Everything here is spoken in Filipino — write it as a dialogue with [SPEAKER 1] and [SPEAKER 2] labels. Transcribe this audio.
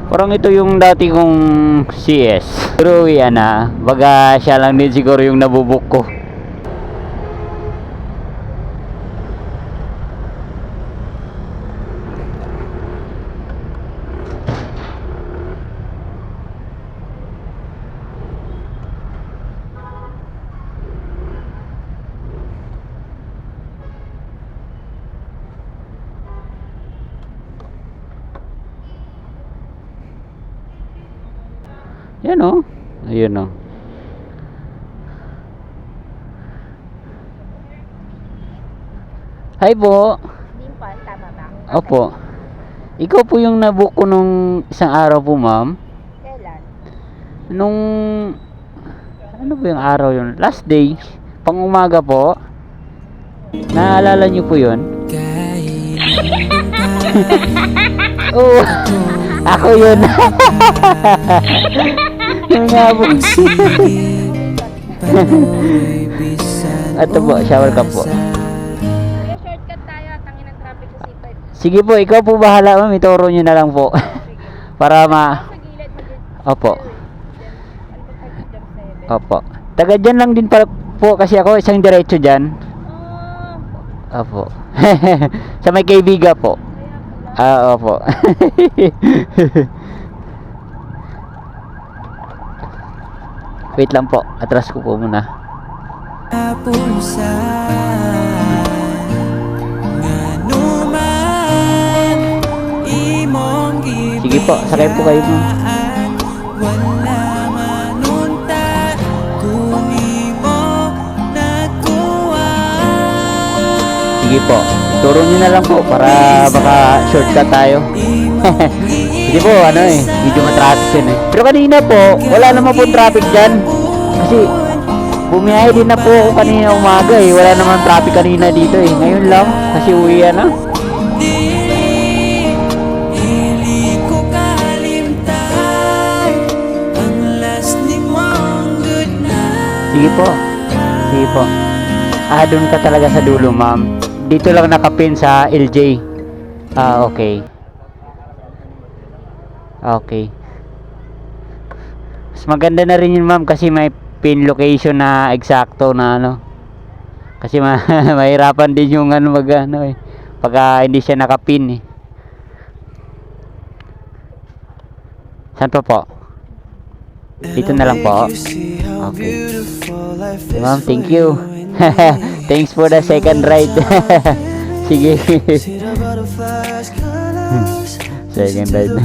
[SPEAKER 1] Parang ito yung dati kong CS. Pero yan na. Baga siya lang din siguro yung nabubuk ko. Yan o. Ayun o. Hi po.
[SPEAKER 2] Dimple, tama ba?
[SPEAKER 1] Opo. Ikaw po yung nabook ko nung isang araw po, ma'am.
[SPEAKER 2] Kailan?
[SPEAKER 1] Nung ano ba yung araw yun? Last day. Pang umaga po. Naalala niyo po yun? Oo. Ako yun. Yung nabook. Ito po, shower ka po.
[SPEAKER 2] Kaya shortcut tayo, tangin ng traffic sa sipag.
[SPEAKER 1] Sige po, ikaw po bahala, ma'am. Ituro nyo na lang po. Para
[SPEAKER 2] Sa gilid,
[SPEAKER 1] Opo.
[SPEAKER 2] ano ba tag-jump na yun?
[SPEAKER 1] Opo. Taga dyan lang din po kasi ako, isang diretso dyan.
[SPEAKER 2] Oh,
[SPEAKER 1] Opo. Sa may kaibiga po.
[SPEAKER 2] kaya pala.
[SPEAKER 1] Opo. Wait lang po. Atras ko po muna. Sige po, sakay po kayo mo. Sige po, turo nyo na lang po para baka shortcut tayo. Hindi po, ano eh, medyo matraffic yun eh. Pero kanina po, wala naman po traffic dyan. Kasi, bumiyahe din na po ako kanina umaga eh. Wala naman traffic kanina dito eh. Ngayon lang, kasi uwian na. Sige po. Sige po. Doon ka talaga sa dulo, ma'am. Dito lang nakapin sa LJ. Okay. Okay. Mas maganda na rin yun, ma'am, kasi may pin location na eksakto na ano. Kasi mahirapan din yung ano ano eh. Pagka hindi siya nakapin eh. Saan po? Dito na lang po. Okay. Ma'am, thank you. Thanks for the second ride. Sige. Second ride.